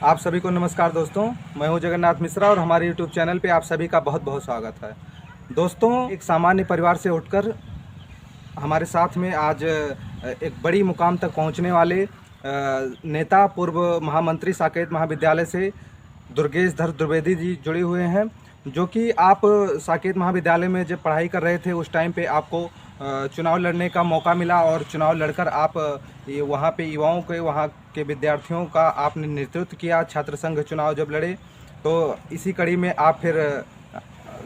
आप सभी को नमस्कार दोस्तों, मैं हूं जगन्नाथ मिश्रा और हमारे YouTube चैनल पे आप सभी का बहुत बहुत स्वागत है। दोस्तों, एक सामान्य परिवार से उठकर हमारे साथ में आज एक बड़ी मुकाम तक पहुंचने वाले नेता पूर्व महामंत्री साकेत महाविद्यालय से दुर्गेश धर द्विवेदी जी जुड़े हुए हैं, जो कि आप साकेत महाविद्यालय में जब पढ़ाई कर रहे थे उस टाइम पे आपको चुनाव लड़ने का मौका मिला और चुनाव लड़कर आप ये वहाँ पे युवाओं के, वहाँ के विद्यार्थियों का आपने नेतृत्व किया। छात्र संघ चुनाव जब लड़े तो इसी कड़ी में आप फिर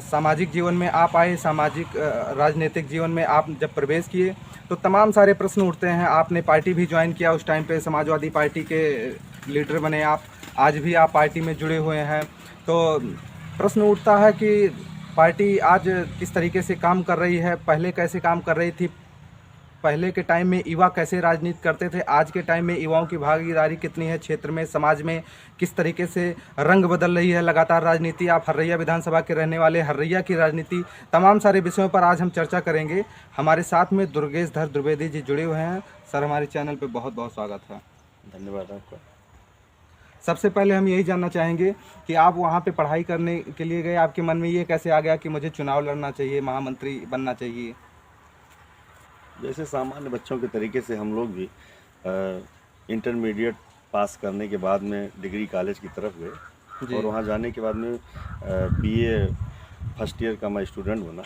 सामाजिक जीवन में आप आए। सामाजिक राजनीतिक जीवन में आप जब प्रवेश किए तो तमाम सारे प्रश्न उठते हैं। आपने पार्टी भी ज्वाइन किया, उस टाइम पे समाजवादी पार्टी के लीडर बने आप, आज भी आप पार्टी में जुड़े हुए हैं। तो प्रश्न उठता है कि पार्टी आज किस तरीके से काम कर रही है, पहले कैसे काम कर रही थी, पहले के टाइम में युवा कैसे राजनीति करते थे, आज के टाइम में युवाओं की भागीदारी कितनी है, क्षेत्र में समाज में किस तरीके से रंग बदल रही है लगातार राजनीति। आप हर्रैया विधानसभा के रहने वाले, हर्रैया की राजनीति, तमाम सारे विषयों पर आज हम चर्चा करेंगे। हमारे साथ में दुर्गेश धर द्विवेदी जी जुड़े हुए हैं। सर, हमारे चैनल पर बहुत बहुत स्वागत है। धन्यवाद आपका। सबसे पहले हम यही जानना चाहेंगे कि आप वहाँ पे पढ़ाई करने के लिए गए, आपके मन में ये कैसे आ गया कि मुझे चुनाव लड़ना चाहिए, महामंत्री बनना चाहिए? जैसे सामान्य बच्चों के तरीके से हम लोग भी इंटरमीडिएट पास करने के बाद में डिग्री कॉलेज की तरफ गए और वहाँ जाने के बाद में बीए फर्स्ट ईयर का मैं स्टूडेंट बना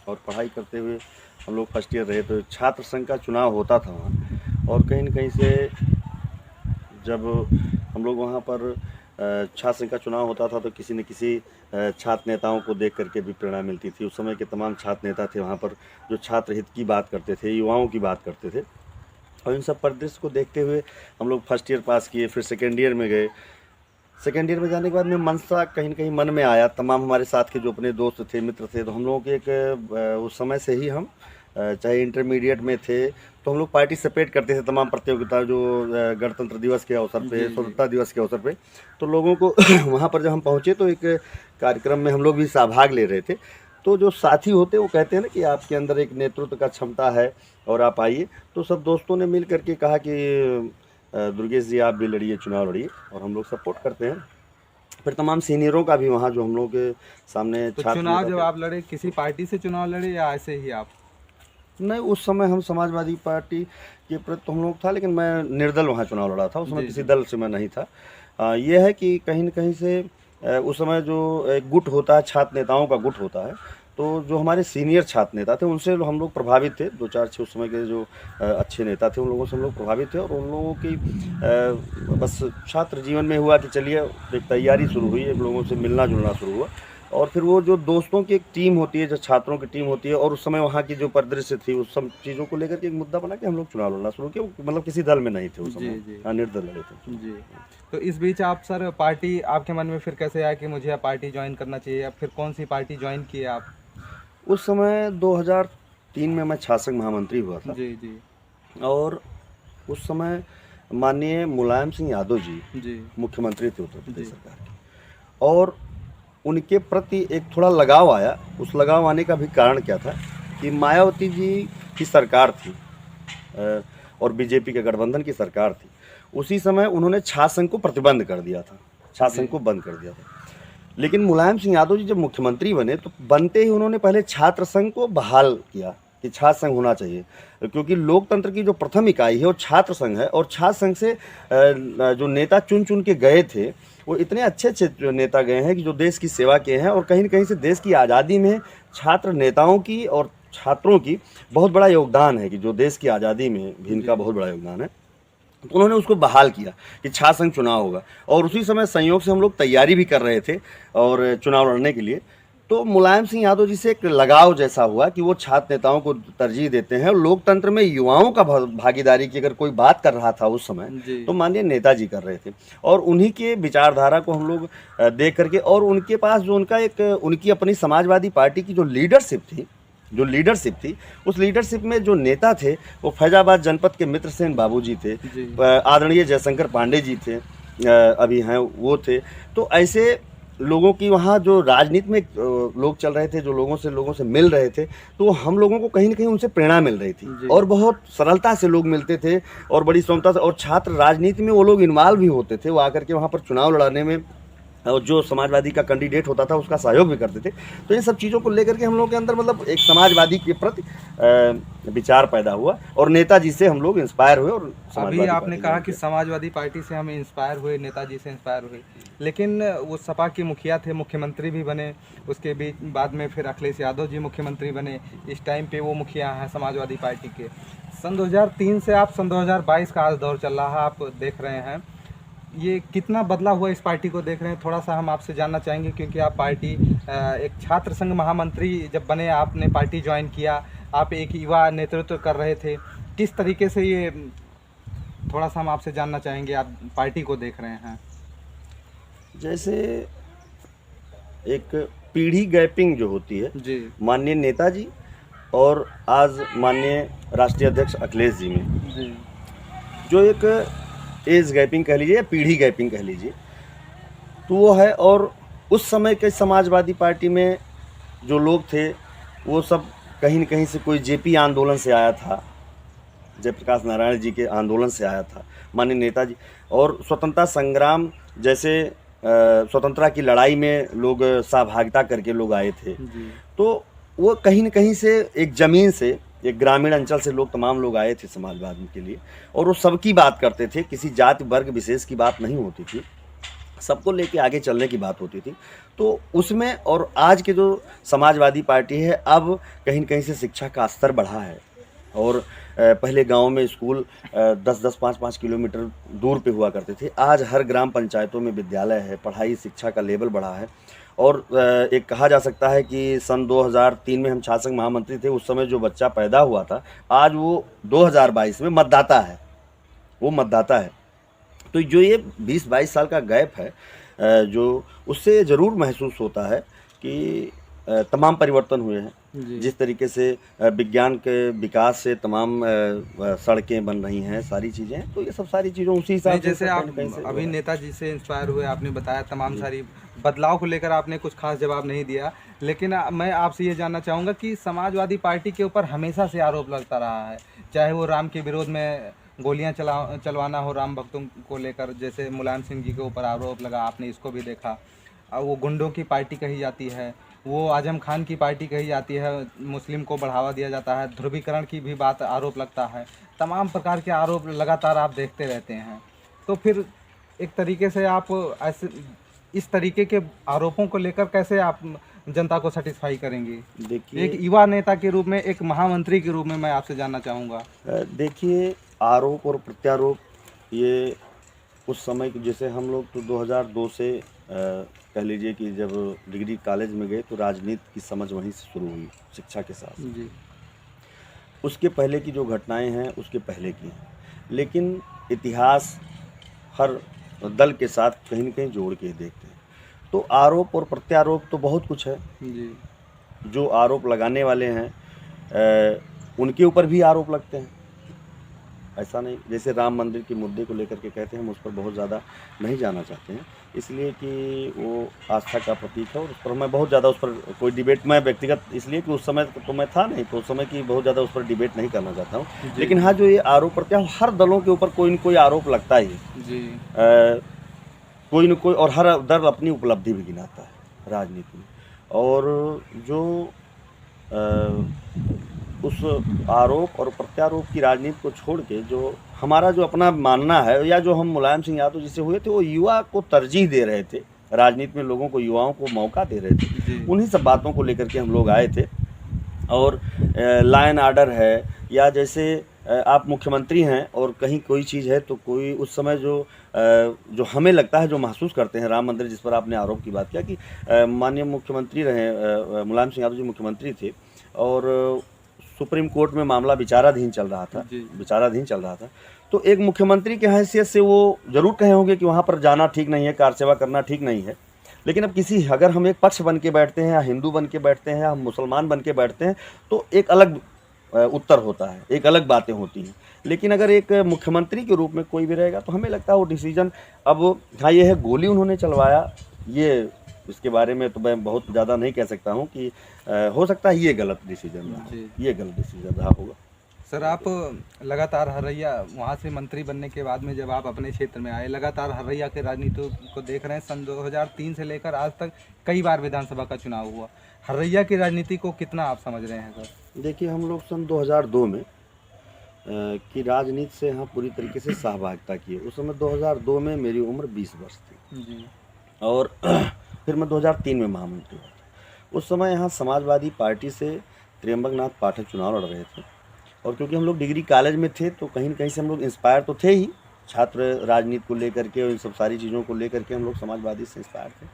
और पढ़ाई करते हुए हम लोग फर्स्ट ईयर रहे तो छात्र संघ का चुनाव होता था वहाँ। और कहीं न कहीं से जब हम लोग वहाँ पर छात्र संघ का चुनाव होता था तो किसी न किसी छात्र नेताओं को देख करके भी प्रेरणा मिलती थी। उस समय के तमाम छात्र नेता थे वहाँ पर जो छात्र हित की बात करते थे, युवाओं की बात करते थे। और इन सब परिदृश्य को देखते हुए हम लोग फर्स्ट ईयर पास किए, फिर सेकेंड ईयर में गए। सेकेंड ईयर में जाने के बाद में मनसा कहीं न कहीं मन में आया। तमाम हमारे साथ के जो अपने दोस्त थे, मित्र थे, तो हम लोगों के एक उस समय से ही हम चाहे इंटरमीडिएट में थे तो हम लोग पार्टिसिपेट करते थे तमाम प्रतियोगिता, जो गणतंत्र दिवस के अवसर पे, स्वतंत्रता दिवस के अवसर पे। तो लोगों को वहाँ पर जब हम पहुँचे तो एक कार्यक्रम में हम लोग भी सहभाग ले रहे थे। तो जो साथी होते वो कहते हैं ना कि आपके अंदर एक नेतृत्व का क्षमता है और आप आइए। तो सब दोस्तों ने मिल करके कहा कि दुर्गेश जी आप भी लड़िए, चुनाव लड़िए, और हम लोग सपोर्ट करते हैं। फिर तमाम सीनियरों का भी वहाँ जो हम लोग के सामने तो चुनाव जब आप लड़े, किसी पार्टी से चुनाव लड़े या ऐसे ही आप? नहीं, उस समय हम समाजवादी पार्टी के प्रति तो हम लोग था, लेकिन मैं निर्दल वहाँ चुनाव लड़ा था। उस समय किसी दल से मैं नहीं था। ये है कि कहीं न कहीं से उस समय जो एक गुट होता है, छात्र नेताओं का गुट होता है, तो जो हमारे सीनियर छात्र नेता थे उनसे हम लोग प्रभावित थे। 2-4 उस समय के जो अच्छे नेता थे उन लोगों से हम लोग प्रभावित थे। और उन लोगों की बस छात्र जीवन में हुआ कि चलिए एक तैयारी शुरू हुई, एक लोगों से मिलना जुलना शुरू हुआ। और फिर वो जो दोस्तों की एक टीम होती है, जो छात्रों की टीम होती है, और उस समय वहाँ की जो परिदृश्य थी उस सब चीज़ों को लेकर के एक मुद्दा बना कि हम लोग चुनाव लड़ना शुरू किया। मतलब किसी दल में नहीं थे उस समय, निर्दल लड़े थे जी। तो इस बीच आप सर पार्टी आपके मन में फिर कैसे आया कि मुझे पार्टी ज्वाइन करना चाहिए, या फिर कौन सी पार्टी ज्वाइन की आप? उस समय 2003 में मैं छात्र संघ महामंत्री हुआ था। जी। और उस समय माननीय मुलायम सिंह यादव जी मुख्यमंत्री थे उत्तर प्रदेश सरकार के, और उनके प्रति एक थोड़ा लगाव आया। उस लगाव आने का भी कारण क्या था कि मायावती जी की सरकार थी और बीजेपी के गठबंधन की सरकार थी। उसी समय उन्होंने छात्र संघ को प्रतिबंध कर दिया था, छात्र संघ को बंद कर दिया था। लेकिन मुलायम सिंह यादव जी जब मुख्यमंत्री बने तो बनते ही उन्होंने पहले छात्र संघ को बहाल किया कि छात्र संघ होना चाहिए, क्योंकि लोकतंत्र की जो प्रथम इकाई है वो छात्र संघ है। और छात्र संघ से जो नेता चुन के गए थे वो इतने अच्छे नेता गए हैं कि जो देश की सेवा किए हैं। और कहीं न कहीं से देश की आज़ादी में छात्र नेताओं की और छात्रों की बहुत बड़ा योगदान है, कि जो देश की आज़ादी में भी इनका बहुत बड़ा योगदान है। तो उन्होंने उसको बहाल किया कि छात्र संघ चुनाव होगा। और उसी समय संयोग से हम लोग तैयारी भी कर रहे थे और चुनाव लड़ने के लिए। तो मुलायम सिंह यादव जी से एक लगाव जैसा हुआ कि वो छात्र नेताओं को तरजीह देते हैं। और लोकतंत्र में युवाओं का भागीदारी की अगर कोई बात कर रहा था उस समय तो माननीय नेताजी कर रहे थे। और उन्हीं के विचारधारा को हम लोग देख करके, और उनके पास जो उनका एक उनकी अपनी समाजवादी पार्टी की जो लीडरशिप थी, उस लीडरशिप में जो नेता थे वो फैजाबाद जनपद के मित्रसेन बाबू जी थे, आदरणीय जयशंकर पांडे जी थे, अभी हैं वो थे। तो ऐसे लोगों की वहाँ जो राजनीति में लोग चल रहे थे, जो लोगों से मिल रहे थे, तो हम लोगों को कहीं ना कहीं उनसे प्रेरणा मिल रही थी और बहुत सरलता से लोग मिलते थे और बड़ी क्षमता से, और छात्र राजनीति में वो लोग इन्वॉल्व भी होते थे, वो आकर के वहाँ पर चुनाव लड़ाने में और जो समाजवादी का कैंडिडेट होता था उसका सहयोग भी करते थे। तो इन सब चीज़ों को लेकर के हम लोग के अंदर मतलब एक समाजवादी के प्रति विचार पैदा हुआ और नेताजी से हम लोग इंस्पायर हुए। और अभी आपने कहा कि समाजवादी पार्टी से हम इंस्पायर हुए, नेताजी से इंस्पायर हुए, लेकिन वो सपा के मुखिया थे, मुख्यमंत्री भी बने, उसके बीच बाद में फिर अखिलेश यादव जी मुख्यमंत्री बने। इस टाइम पे वो मुखिया हैं समाजवादी पार्टी के। सन 2003 से आप सन 2022 का आज दौर चल रहा है, आप देख रहे हैं, ये कितना बदला हुआ इस पार्टी को देख रहे हैं, थोड़ा सा हम आपसे जानना चाहेंगे, क्योंकि आप पार्टी एक छात्र संघ महामंत्री जब बने, आपने पार्टी ज्वाइन किया, आप एक युवा नेतृत्व कर रहे थे, किस तरीके से ये, थोड़ा सा हम आपसे जानना चाहेंगे, आप पार्टी को देख रहे हैं। जैसे एक पीढ़ी गैपिंग जो होती है जी, माननीय नेताजी और आज माननीय राष्ट्रीय अध्यक्ष अखिलेश जी में जी, जो एक एज गैपिंग कह लीजिए या पीढ़ी गैपिंग कह लीजिए, तो वो है। और उस समय के समाजवादी पार्टी में जो लोग थे वो सब कहीं न कहीं से, कोई जेपी आंदोलन से आया था, जयप्रकाश नारायण जी के आंदोलन से आया था माननीय नेताजी, और स्वतंत्रता संग्राम जैसे स्वतंत्रता की लड़ाई में लोग सहभागिता करके लोग आए थे। तो वो कहीं न कहीं से एक ज़मीन से, एक ग्रामीण अंचल से लोग, तमाम लोग आए थे समाजवाद के लिए, और वो सबकी बात करते थे, किसी जाति वर्ग विशेष की बात नहीं होती थी, सबको लेके आगे चलने की बात होती थी। तो उसमें और आज के जो समाजवादी पार्टी है, अब कहीं न कहीं से शिक्षा का स्तर बढ़ा है, और पहले गांव में स्कूल 10-10, 5-5 किलोमीटर दूर पे हुआ करते थे, आज हर ग्राम पंचायतों में विद्यालय है, पढ़ाई शिक्षा का लेवल बढ़ा है। और एक कहा जा सकता है कि सन 2003 में हम छात्र संघ महामंत्री थे, उस समय जो बच्चा पैदा हुआ था, आज वो 2022 में मतदाता है, वो मतदाता है। तो जो ये 20-22 साल का गैप है, जो उससे ज़रूर महसूस होता है कि तमाम परिवर्तन हुए हैं। जिस तरीके से विज्ञान के विकास से तमाम सड़कें बन रही हैं, सारी चीज़ें, तो ये सब सारी चीज़ों उसी हिसाब से, जैसे आप अभी नेताजी से इंस्पायर हुए, आपने बताया तमाम सारी बदलाव को लेकर आपने कुछ खास जवाब नहीं दिया, लेकिन मैं आपसे ये जानना चाहूँगा कि समाजवादी पार्टी के ऊपर हमेशा से आरोप लगता रहा है, चाहे वो राम के विरोध में गोलियां चलवाना हो राम भक्तों को लेकर, जैसे मुलायम सिंह जी के ऊपर आरोप लगा, आपने इसको भी देखा। वो गुंडों की पार्टी कही जाती है, वो आजम खान की पार्टी कही जाती है, मुस्लिम को बढ़ावा दिया जाता है, ध्रुवीकरण की भी बात आरोप लगता है, तमाम प्रकार के आरोप लगातार आप देखते रहते हैं। तो फिर एक तरीके से आप ऐसे इस तरीके के आरोपों को लेकर कैसे आप जनता को सेटिस्फाई करेंगे? देखिए, एक युवा नेता के रूप में, एक महामंत्री के रूप में मैं आपसे जानना चाहूँगा। देखिए, आरोप और प्रत्यारोप ये उस समय, जैसे हम लोग तो 2002 से कह लीजिए कि जब डिग्री कॉलेज में गए तो राजनीति की समझ वहीं से शुरू हुई, शिक्षा के साथ जी। उसके पहले की जो घटनाएं हैं उसके पहले की हैं, लेकिन इतिहास हर दल के साथ कहीं न कहीं जोड़ के देखते हैं। तो आरोप और प्रत्यारोप तो बहुत कुछ है जी। जो आरोप लगाने वाले हैं उनके ऊपर भी आरोप लगते हैं, ऐसा नहीं। जैसे राम मंदिर के मुद्दे को लेकर के कहते हैं, हम उस पर बहुत ज़्यादा नहीं जाना चाहते हैं, इसलिए कि वो आस्था का प्रतीक है और उस पर मैं बहुत ज़्यादा, उस पर कोई डिबेट, मैं व्यक्तिगत इसलिए कि उस समय तो मैं था नहीं, तो उस समय की बहुत ज़्यादा उस पर डिबेट नहीं करना चाहता हूँ। लेकिन हाँ, जो ये आरोप प्रत्यारोप, हर दलों के ऊपर कोई न कोई आरोप लगता ही है जी। कोई न कोई, और हर दल अपनी उपलब्धि भी गिनाता है राजनीति में, और जो उस आरोप और प्रत्यारोप की राजनीति को छोड़ के जो हमारा जो अपना मानना है, या जो हम मुलायम सिंह यादव जिससे हुए थे, वो युवा को तरजीह दे रहे थे राजनीति में, लोगों को, युवाओं को मौका दे रहे थे, उन्हीं सब बातों को लेकर के हम लोग आए थे। और लॉ एंड ऑर्डर है, या जैसे आप मुख्यमंत्री हैं और कहीं कोई चीज़ है तो कोई उस समय जो हमें लगता है, जो महसूस करते हैं, राम मंदिर जिस पर आपने आरोप की बात किया कि माननीय मुख्यमंत्री रहे, मुलायम सिंह यादव जी मुख्यमंत्री थे और सुप्रीम कोर्ट में मामला विचाराधीन चल रहा था, तो एक मुख्यमंत्री की हैसियत से वो जरूर कहे होंगे कि वहाँ पर जाना ठीक नहीं है, कार सेवा करना ठीक नहीं है। लेकिन अब अगर हम एक पक्ष बन के बैठते हैं, या हिंदू बन के बैठते हैं, या हम मुसलमान बन के बैठते हैं, तो एक अलग उत्तर होता है, एक अलग बातें होती हैं। लेकिन अगर एक मुख्यमंत्री के रूप में कोई भी रहेगा तो हमें लगता है वो डिसीजन, अब हाँ, ये है गोली उन्होंने चलवाया, ये इसके बारे में तो मैं बहुत ज़्यादा नहीं कह सकता हूँ कि हो सकता है ये गलत डिसीजन रहा, ये गलत डिसीजन रहा होगा। सर, आप लगातार हरैया वहाँ से मंत्री बनने के बाद में जब आप अपने क्षेत्र में आए, लगातार हरैया के राजनीति को देख रहे हैं। सन 2003 से लेकर आज तक कई बार विधानसभा का चुनाव हुआ। हरैया की राजनीति को कितना आप समझ रहे हैं सर? देखिए, हम लोग सन 2002 में की राजनीति से यहाँ पूरी तरीके से सहभागिता किए। उस समय 2002 में मेरी उम्र 20 वर्ष थी जी। और फिर मैं 2003 में महामंत्री हुआ। उस समय यहाँ समाजवादी पार्टी से त्र्यंबकनाथ पाठक चुनाव लड़ रहे थे और क्योंकि हम लोग डिग्री कॉलेज में थे तो कहीं न कहीं से हम लोग इंस्पायर तो थे ही, छात्र राजनीति को लेकर के और इन सब सारी चीज़ों को लेकर के हम लोग समाजवादी से इंस्पायर थे।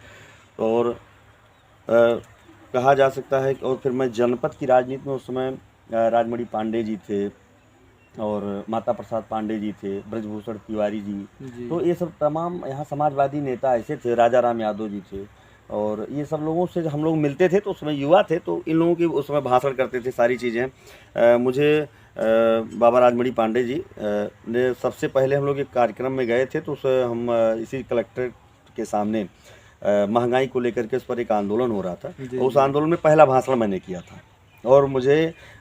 और कहा जा सकता है और फिर मैं जनपद की राजनीति में उस समय राजमणि पांडे जी थे और माता प्रसाद पांडे जी थे, ब्रजभूषण तिवारी जी, तो ये सब तमाम यहाँ समाजवादी नेता ऐसे थे, राजा राम यादव जी थे और ये सब लोगों से हम लोग मिलते थे। तो उसमें युवा थे तो इन लोगों की उस समय भाषण करते थे, सारी चीज़ें। मुझे बाबा राजमणि पांडे जी ने सबसे पहले हम लोग एक कार्यक्रम में गए थे तो उस हम इसी कलेक्टर के सामने महंगाई को लेकर के उस पर एक आंदोलन हो रहा था। उस आंदोलन में पहला भाषण मैंने किया था और मुझे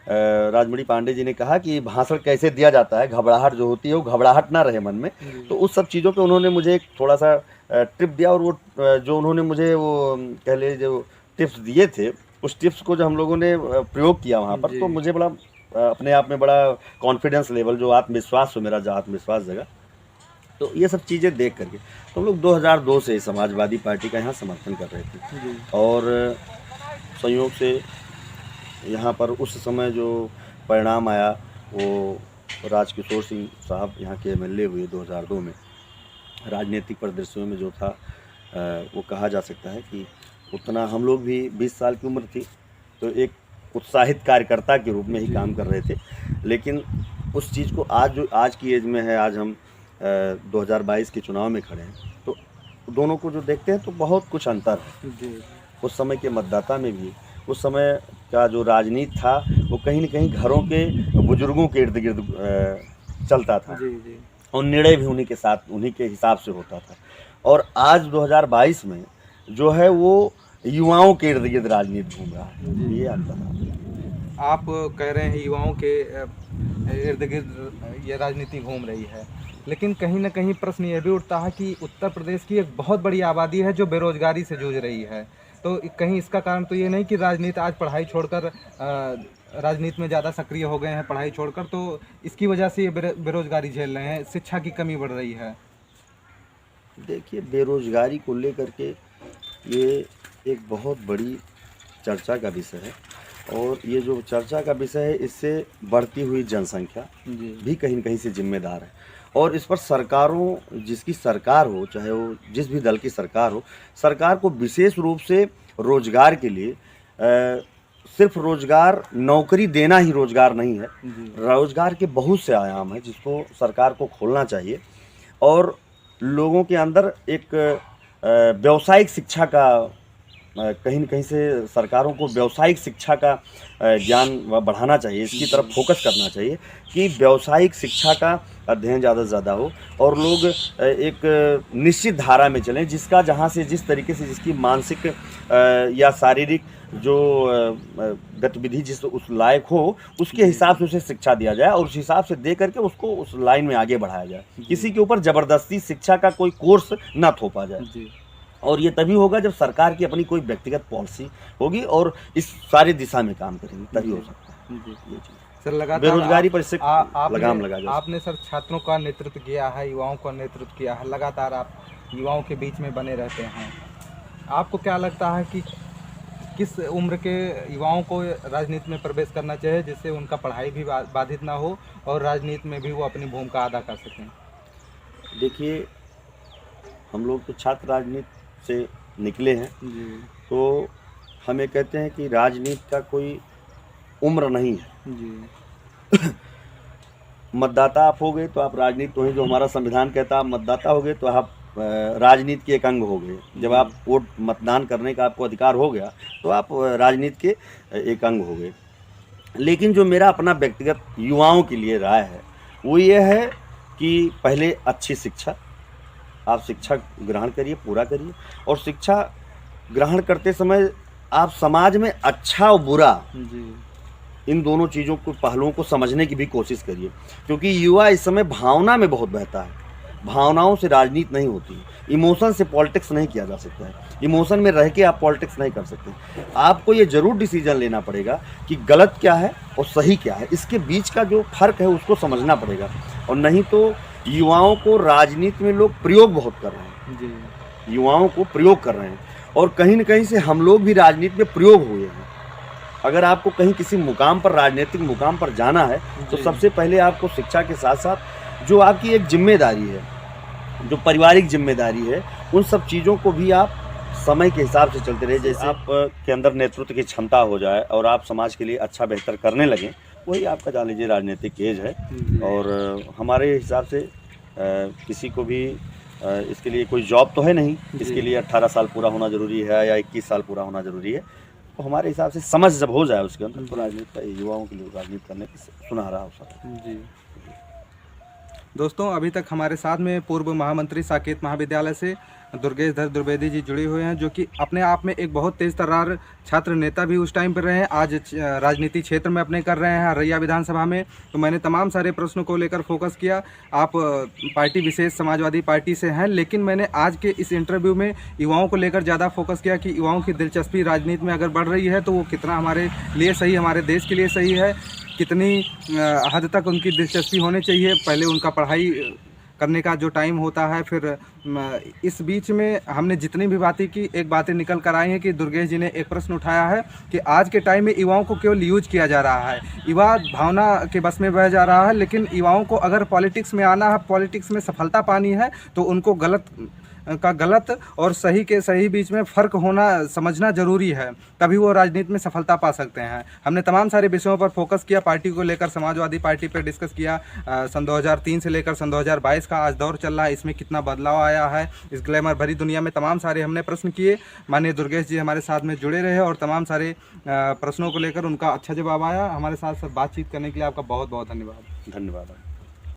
राजमणि पांडे जी ने कहा कि भाषण कैसे दिया जाता है, घबराहट जो होती है वो घबराहट ना रहे मन में। तो उस सब चीज़ों पे उन्होंने मुझे एक थोड़ा सा टिप दिया और वो जो उन्होंने मुझे वो कह लीजिए जो टिप्स दिए थे, उस टिप्स को जो हम लोगों ने प्रयोग किया वहाँ पर, तो मुझे बड़ा अपने आप में बड़ा कॉन्फिडेंस लेवल, जो आत्मविश्वास हो मेरा, जो आत्मविश्वास जगा। तो ये सब चीज़ें देख करके तो हम लोग 2002 से समाजवादी पार्टी का यहाँ समर्थन कर रहे थे और संयोग से यहाँ पर उस समय जो परिणाम आया वो राजकिशोर सिंह साहब यहाँ के एमएलए हुए 2002 में। राजनीतिक परिदृश्यों में जो था वो कहा जा सकता है कि उतना हम लोग भी 20 साल की उम्र थी तो एक उत्साहित कार्यकर्ता के रूप में ही काम कर रहे थे, लेकिन उस चीज़ को आज की एज में है, आज हम 2022 के चुनाव में खड़े हैं तो दोनों को जो देखते हैं तो बहुत कुछ अंतर है। उस समय के मतदाता में भी उस समय का जो राजनीति था वो कहीं न कहीं घरों के बुजुर्गों के इर्द गिर्द चलता था और निर्णय भी उन्हीं के साथ, उन्हीं के हिसाब से होता था। और आज 2022 में जो है वो युवाओं के इर्द गिर्द राजनीति घूम रहा है, ये अंतर है। आप कह रहे हैं युवाओं के इर्द गिर्द ये राजनीति घूम रही है, लेकिन कहीं ना कहीं प्रश्न ये भी उठता है कि उत्तर प्रदेश की एक बहुत बड़ी आबादी है जो बेरोजगारी से जूझ रही है। तो कहीं इसका कारण तो ये नहीं कि राजनीति आज पढ़ाई छोड़कर राजनीति में ज़्यादा सक्रिय हो गए हैं, पढ़ाई छोड़कर, तो इसकी वजह से ये बेरोजगारी झेल रहे हैं, शिक्षा की कमी बढ़ रही है। देखिए, बेरोजगारी को लेकर के ये एक बहुत बड़ी चर्चा का विषय है और ये जो चर्चा का विषय है इससे बढ़ती हुई जनसंख्या भी कहीं न कहीं से जिम्मेदार है और इस पर सरकारों, जिसकी सरकार हो, चाहे वो जिस भी दल की सरकार हो, सरकार को विशेष रूप से रोजगार के लिए सिर्फ रोजगार, नौकरी देना ही रोजगार नहीं है। रोजगार के बहुत से आयाम हैं जिसको सरकार को खोलना चाहिए और लोगों के अंदर एक व्यावसायिक शिक्षा का, कहीं न कहीं से सरकारों को व्यावसायिक शिक्षा का ज्ञान बढ़ाना चाहिए, इसकी तरफ फोकस करना चाहिए कि व्यावसायिक शिक्षा का अध्ययन ज़्यादा से ज़्यादा हो और लोग एक निश्चित धारा में चलें, जिसका जहाँ से जिस तरीके से जिसकी मानसिक या शारीरिक जो गतिविधि जिस उस लायक हो उसके हिसाब से उसे शिक्षा दिया जाए और उस हिसाब से दे करके उसको उस लाइन में आगे बढ़ाया जाए। किसी के ऊपर ज़बरदस्ती शिक्षा का कोई कोर्स ना थोपा जाए और ये तभी होगा जब सरकार की अपनी कोई व्यक्तिगत पॉलिसी होगी और इस सारी दिशा में काम करेंगे, तभी हो सकता है ये चीज़। सर, लगातार बेरोजगारी पर इससे लगाम लगा जाए। आपने सर छात्रों का नेतृत्व किया है, युवाओं का नेतृत्व किया है, लगातार आप युवाओं के बीच में बने रहते हैं। आपको क्या लगता है कि किस उम्र के युवाओं को राजनीति में प्रवेश करना चाहिए जिससे उनका पढ़ाई भी बाधित ना हो और राजनीति में भी वो अपनी भूमिका अदा कर सकें? देखिए, हम लोग तो छात्र राजनीति से निकले हैं तो हमें कहते हैं कि राजनीति का कोई उम्र नहीं है। मतदाता आप हो गए तो आप राजनीति तो ही, जो हमारा संविधान कहता है, आप मतदाता हो गए तो आप राजनीति के एक अंग हो गए। जब आप वोट मतदान करने का आपको अधिकार हो गया तो आप राजनीति के एक अंग हो गए। लेकिन जो मेरा अपना व्यक्तिगत युवाओं के लिए राय है वो ये है कि पहले अच्छी शिक्षा, आप शिक्षा ग्रहण करिए, पूरा करिए और शिक्षा ग्रहण करते समय आप समाज में अच्छा और बुरा जी इन दोनों चीज़ों को, पहलुओं को समझने की भी कोशिश करिए, क्योंकि युवा इस समय भावना में बहुत बहता है। भावनाओं से राजनीति नहीं होती है, इमोशन से पॉलिटिक्स नहीं किया जा सकता है, इमोशन में रह के आप पॉलिटिक्स नहीं कर सकते। आपको ये ज़रूर डिसीजन लेना पड़ेगा कि गलत क्या है और सही क्या है, इसके बीच का जो फर्क है उसको समझना पड़ेगा। और नहीं तो युवाओं को राजनीति में लोग प्रयोग बहुत कर रहे हैं जी युवाओं को प्रयोग कर रहे हैं, और कहीं न कहीं से हम लोग भी राजनीति में प्रयोग हुए हैं। अगर आपको कहीं किसी मुकाम पर, राजनीतिक मुकाम पर जाना है, तो सबसे पहले आपको शिक्षा के साथ साथ जो आपकी एक जिम्मेदारी है, जो पारिवारिक जिम्मेदारी है, उन सब चीज़ों को भी आप समय के हिसाब से चलते रहे। जैसे आप के अंदर नेतृत्व की क्षमता हो जाए और आप समाज के लिए अच्छा बेहतर करने लगें, वही आपका जान लीजिए राजनीतिक एज है। और हमारे हिसाब से किसी को भी इसके लिए कोई जॉब तो है नहीं, इसके लिए 18 साल पूरा होना ज़रूरी है या 21 साल पूरा होना ज़रूरी है। तो हमारे हिसाब से समझ जब हो जाए उसके अंदर, तो राजनीति का, युवाओं के लिए राजनीति करने की सुनहरा अवसर है। जी दोस्तों, अभी तक हमारे साथ में पूर्व महामंत्री साकेत महाविद्यालय से दुर्गेश धर द्विवेदी जी जुड़े हुए हैं, जो कि अपने आप में एक बहुत तेज तर्रार छात्र नेता भी उस टाइम पर रहे हैं। आज राजनीति क्षेत्र में अपने कर रहे हैं रैया विधानसभा में। तो मैंने तमाम सारे प्रश्नों को लेकर फोकस किया। आप पार्टी विशेष समाजवादी पार्टी से हैं, लेकिन मैंने आज के इस इंटरव्यू में युवाओं को लेकर ज़्यादा फोकस किया कि युवाओं की दिलचस्पी राजनीति में अगर बढ़ रही है तो वो कितना हमारे लिए सही, हमारे देश के लिए सही है, कितनी हद तक उनकी दिलचस्पी होनी चाहिए। पहले उनका पढ़ाई करने का जो टाइम होता है, फिर इस बीच में हमने जितनी भी बातें की, एक बातें निकल कर आई हैं कि दुर्गेश जी ने एक प्रश्न उठाया है कि आज के टाइम में युवाओं को केवल यूज किया जा रहा है, युवा भावना के बस में बह जा रहा है। लेकिन युवाओं को अगर पॉलिटिक्स में आना है, पॉलिटिक्स में सफलता पानी है, तो उनको गलत और सही के सही बीच में फ़र्क होना समझना ज़रूरी है, तभी वो राजनीति में सफलता पा सकते हैं। हमने तमाम सारे विषयों पर फोकस किया। पार्टी को लेकर समाजवादी पार्टी पर डिस्कस किया, सन 2003 से लेकर सन 2022 का आज दौर चल रहा है, इसमें कितना बदलाव आया है, इस ग्लैमर भरी दुनिया में तमाम सारे हमने प्रश्न किए। माननीय दुर्गेश जी हमारे साथ में जुड़े रहे और तमाम सारे प्रश्नों को लेकर उनका अच्छा जवाब आया। हमारे साथ बातचीत करने के लिए आपका बहुत बहुत धन्यवाद। धन्यवाद।